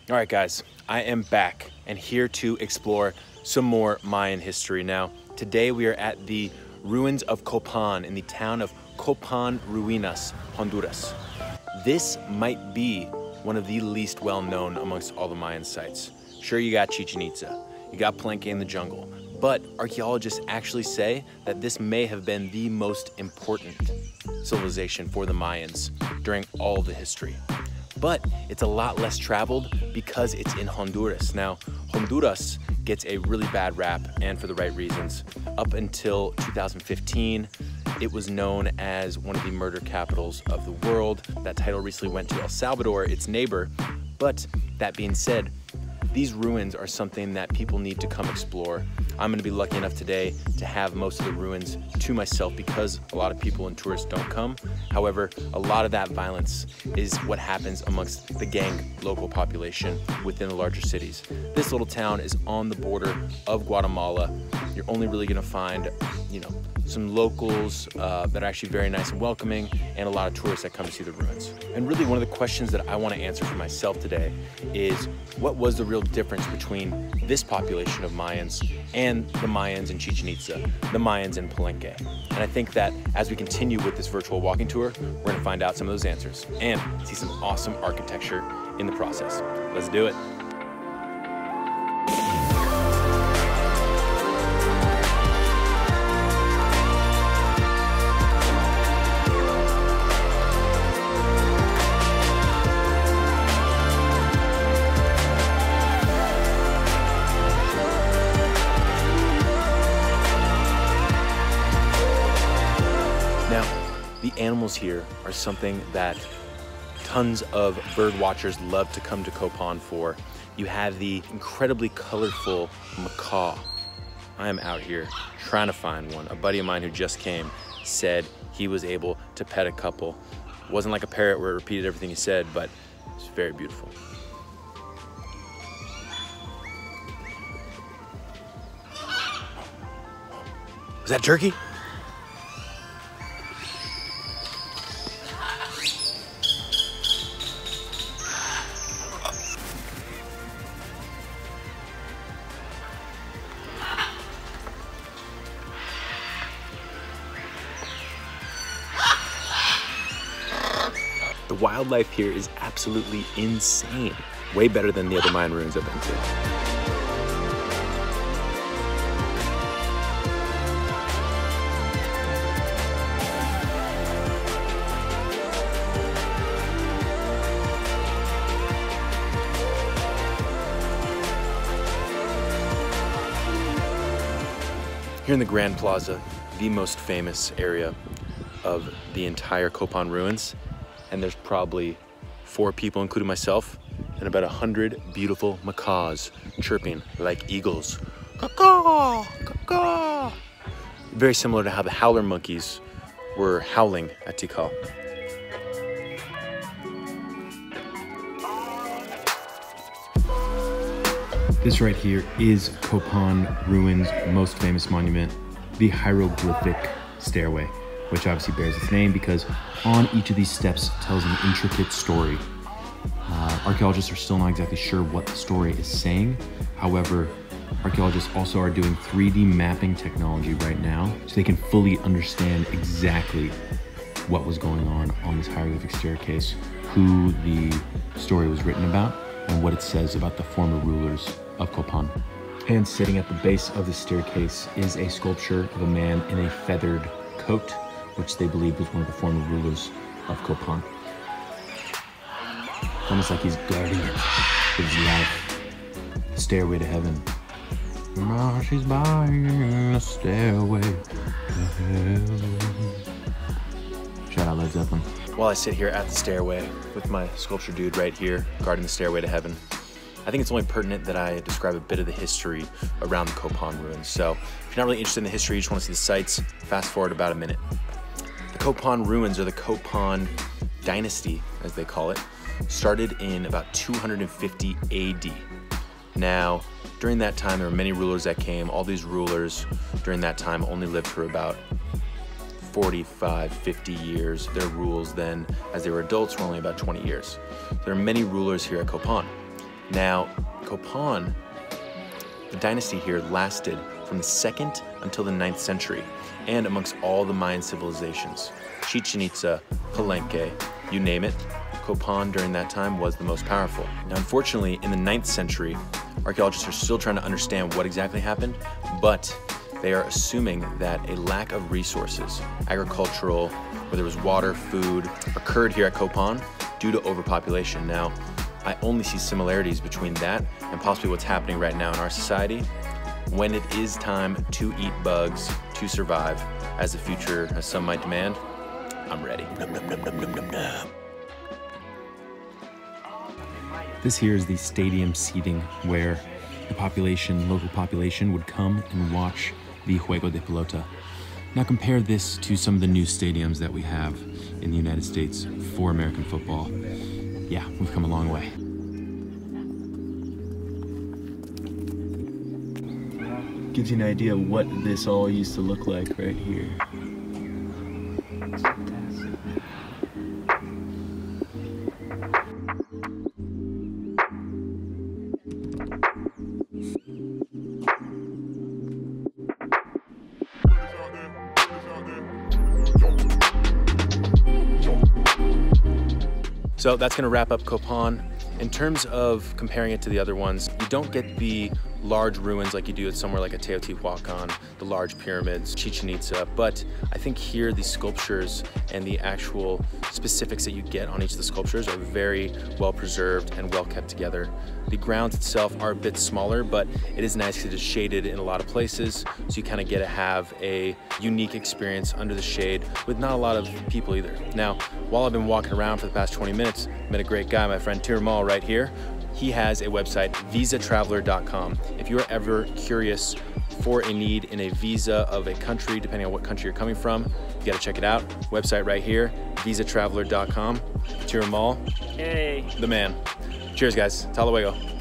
All right, guys, I am back and here to explore some more Mayan history. Now, today we are at the ruins of Copan in the town of Copan Ruinas, Honduras. This might be one of the least well-known amongst all the Mayan sites. Sure, you got Chichen Itza, you got Palenque in the jungle, but archaeologists actually say that this may have been the most important civilization for the Mayans during all of the history. But it's a lot less traveled because it's in Honduras. Now, Honduras gets a really bad rap, and for the right reasons. Up until 2015, it was known as one of the murder capitals of the world. That title recently went to El Salvador, its neighbor. But that being said, these ruins are something that people need to come explore. I'm gonna be lucky enough today to have most of the ruins to myself because a lot of people and tourists don't come. However, a lot of that violence is what happens amongst the gang local population within the larger cities. This little town is on the border of Guatemala. You're only really gonna find, some locals that are actually very nice and welcoming, and a lot of tourists that come to see the ruins. And really one of the questions that I want to answer for myself today is, what was the real difference between this population of Mayans and the Mayans in Chichen Itza, the Mayans in Palenque? And I think that as we continue with this virtual walking tour, we're going to find out some of those answers and see some awesome architecture in the process. Let's do it. The animals here are something that tons of bird watchers love to come to Copan for. You have the incredibly colorful macaw. I am out here trying to find one. A buddy of mine who just came said he was able to pet a couple. It wasn't like a parrot where it repeated everything he said, but it's very beautiful. Was that turkey? The wildlife here is absolutely insane. Way better than the other Mayan ruins I've been to. Here in the Grand Plaza, the most famous area of the entire Copan ruins, and there's probably 4 people, including myself, and about 100 beautiful macaws chirping like eagles. Caw-caw, caw-caw. Very similar to how the howler monkeys were howling at Tikal. This right here is Copan Ruins' most famous monument, the hieroglyphic stairway, which obviously bears its name because on each of these steps tells an intricate story. Archaeologists are still not exactly sure what the story is saying. However, archaeologists also are doing 3D mapping technology right now so they can fully understand exactly what was going on this hieroglyphic staircase, who the story was written about, and what it says about the former rulers of Copan. And sitting at the base of the staircase is a sculpture of a man in a feathered coat, which they believe was one of the former rulers of Copan. Almost like he's guarding it with his life. Stairway to heaven. She's buying a stairway to heaven. Shout out Led Zeppelin. While I sit here at the stairway with my sculpture dude right here, guarding the stairway to heaven, I think it's only pertinent that I describe a bit of the history around the Copan ruins. So if you're not really interested in the history, you just want to see the sites, fast forward about a minute. The Copan ruins, or the Copan dynasty, as they call it, started in about 250 AD. Now, during that time, there were many rulers that came. All these rulers during that time only lived for about 45, 50 years. Their rules then, as they were adults, were only about 20 years. There are many rulers here at Copan. Now, Copan, the dynasty here lasted from the 2nd until the 9th century, and amongst all the Mayan civilizations. Chichen Itza, Palenque, you name it, Copan during that time was the most powerful. Now, unfortunately, in the 9th century, archaeologists are still trying to understand what exactly happened, but they are assuming that a lack of resources, agricultural, whether it was water, food, occurred here at Copan due to overpopulation. Now, I only see similarities between that and possibly what's happening right now in our society when it is time to eat bugs to survive, as the future, as some might demand. I'm ready. This here is the stadium seating where the population, local population, would come and watch the Juego de Pelota. Now compare this to some of the new stadiums that we have in the United States for American football. Yeah, we've come a long way. Gives you an idea of what this all used to look like right here. So that's gonna wrap up Copan. In terms of comparing it to the other ones, you don't get the large ruins like you do at somewhere like a Teotihuacan, the large pyramids, Chichen Itza, but I think here the sculptures and the actual specifics that you get on each of the sculptures are very well preserved and well kept together. The grounds itself are a bit smaller, but it is nice because it is shaded in a lot of places, so you kind of get to have a unique experience under the shade with not a lot of people either. Now, while I've been walking around for the past 20 minutes, I met a great guy, my friend Tirmal right here. He has a website, visatraveler.com. If you are ever curious for a need in a visa of a country, depending on what country you're coming from, you gotta check it out. Website right here, visatraveler.com. Tirmal, Hey. the man. Cheers, guys. Hasta luego.